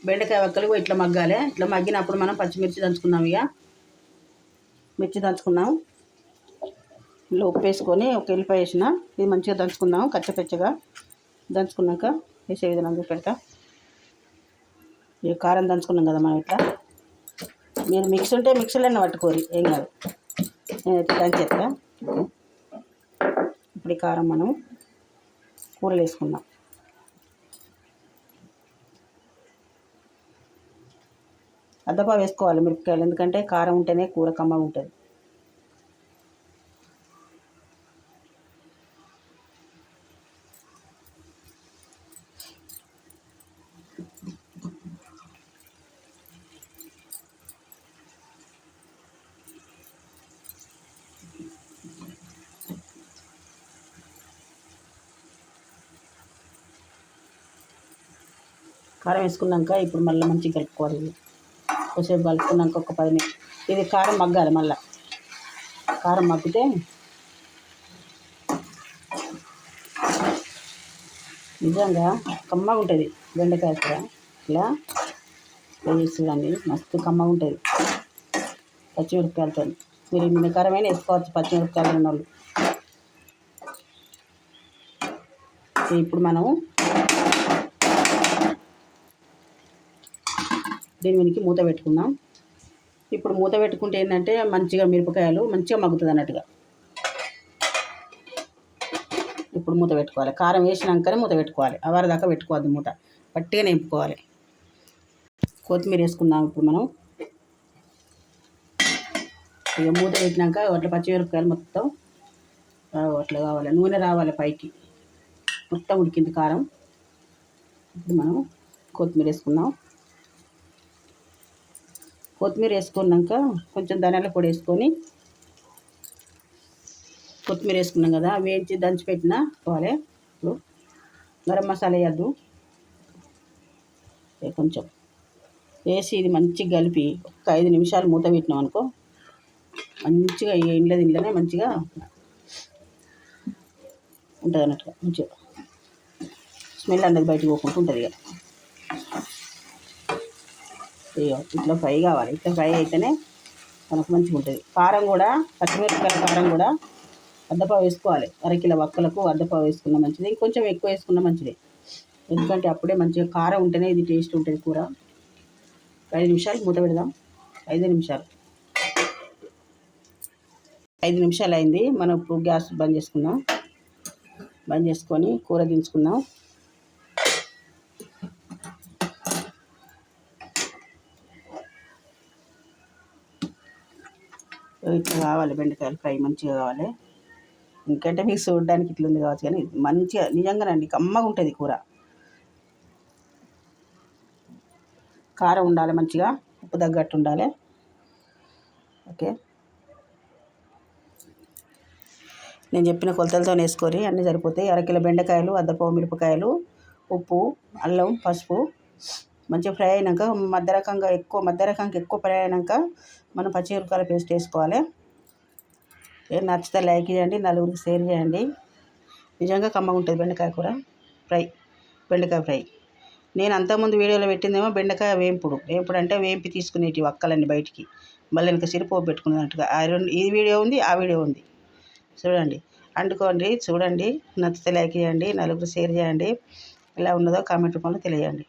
బెండకాయ వక్కలు ఇట్లా మగ్గాలి. ఇట్లా మగ్గినప్పుడు మనం పచ్చిమిర్చి దంచుకున్నాం. ఇక మిర్చి దంచుకున్నాం. ఇందులో ఉప్పు వేసుకొని ఒక ఎల్లిపాయ వేసిన ఇది మంచిగా దంచుకున్నాం. కచ్చపెచ్చగా దంచుకున్నాక వేసే విధానం చూపెడతా. ఇక కారం దంచుకున్నాం కదా మనం. ఇట్లా మీరు మిక్సీ ఉంటే మిక్సీలోనే పట్టుకోరు, ఏం కాదు. నేనైతే దంచేస్తా. ఇప్పుడు ఈ కారం మనం కూరలు వేసుకుందాం. అద్దపా వేసుకోవాలి మిరపకాయలు, ఎందుకంటే కారం ఉంటేనే కూర కమ్మగా ఉంటుంది. కారం వేసుకున్నాక ఇప్పుడు మళ్ళీ మంచిగా కలుపుకోవాలి. కొద్దిసేపు కలుపుకున్నాక ఒక 10 నిమిషాలు ఇది కారం మగ్గాలి. మళ్ళీ కారం మగ్గితే నిజంగా కమ్మగా ఉంటుంది బెండకాయ కూర. ఇలా వేసుకోండి, మస్తు కమ్మగా ఉంటుంది పచ్చిమిరపకాయలతో. మీరు ఇన్ని కారమైనా వేసుకోవచ్చు పచ్చిమిరపకాయలు ఉన్న వాళ్ళు. ఇప్పుడు మనం దీని వెనక్కి మూత పెట్టుకుందాం. ఇప్పుడు మూత పెట్టుకుంటే ఏంటంటే మంచిగా మిరపకాయలు మంచిగా మగ్గుతుంది అన్నట్టుగా. ఇప్పుడు మూత పెట్టుకోవాలి. కారం వేసినాకనే మూత పెట్టుకోవాలి. అవర్ దాకా పెట్టుకోవద్దు, మూత పట్టిగా నింపుకోవాలి. కొత్తిమీర వేసుకుందాం ఇప్పుడు మనం. ఇక మూత పెట్టినాక అట్లా పచ్చిమిరపకాయలు మొత్తం అట్లా కావాలి, నూనె రావాలి పైకి, మొత్తం ఉడికింది కారం. ఇప్పుడు మనం కొత్తిమీర వేసుకుందాం. కొత్తిమీర వేసుకున్నాక కొంచెం ధనియాల పొడి వేసుకొని, కొత్తిమీర వేసుకున్నాం కదా, వేయించి దంచి పెట్టిన పోవాలి. ఇప్పుడు గరం మసాలా వేయద్దు, కొంచెం వేసి ఇది మంచిగా కలిపి ఒక 5 నిమిషాలు మూత పెట్టినాం అనుకో, మంచిగా ఇంట్లోనే మంచిగా ఉంటుంది అన్నట్టుగా. మంచిగా స్మెల్ అనేది బయటకు పోకుండా ఉంటుంది. ఇక ఇట్లా ఫ్రై కావాలి. ఇట్లా ఫ్రై అయితేనే మనకు మంచిగా ఉంటుంది. కారం కూడా పచ్చిమిరపకాయల కారం కూడా అద్దపావు వేసుకోవాలి. అరకిలో వక్కలకు అద్దపావు వేసుకున్న మంచిది, ఇంకొంచెం ఎక్కువ వేసుకున్న మంచిది. ఎందుకంటే అప్పుడే మంచిగా కారం ఉంటేనే ఇది టేస్ట్ ఉంటుంది కూర. 5 నిమిషాలు మూత పెడదాం. 5 నిమిషాలు 5 నిమిషాలు అయింది. మనం ఇప్పుడు గ్యాస్ బంద్ చేసుకుందాం. బంద్ చేసుకొని కూర దించుకుందాం. ఇట్లా కావాలి బెండకాయలు ఫ్రై, మంచిగా కావాలి. ఎందుకంటే మీకు చూడడానికి ఇట్లా ఉంది కావచ్చు, కానీ మంచిగా నిజంగానండి కమ్మగా ఉంటుంది కూర. కారం ఉండాలి, మంచిగా ఉప్పు తగ్గట్టు ఉండాలి. ఓకే, నేను చెప్పిన కొలతలతో వేసుకొని అన్నీ సరిపోతాయి. అరకిలో బెండకాయలు, అద్దపావు మిరపకాయలు, ఉప్పు, అల్లం, పసుపు మంచిగా ఫ్రై అయినాక మధ్య రకంగా ఎక్కువ ఫ్రై అయినాక మనం పచ్చిమిరపకాయల పేస్ట్ వేసుకోవాలి. నచ్చితే లైక్ చేయండి, నలుగురికి షేర్ చేయండి. నిజంగా కమ్మగా ఉంటుంది బెండకాయ కూర బెండకాయ ఫ్రై. నేను అంతకుముందు వీడియోలో పెట్టిందేమో బెండకాయ వేంపుడు అంటే వేంపి తీసుకునేటి వక్కలన్నీ బయటికి, మళ్ళీ వెనక సిరిపోపు పెట్టుకున్నట్టుగా. ఈ వీడియో ఉంది, ఆ వీడియో ఉంది, చూడండి. అండుకోండి, చూడండి. నచ్చితే లైక్ చేయండి, నలుగురు షేర్ చేయండి. ఎలా ఉన్నదో కామెంట్ రూపంలో తెలియజేయండి.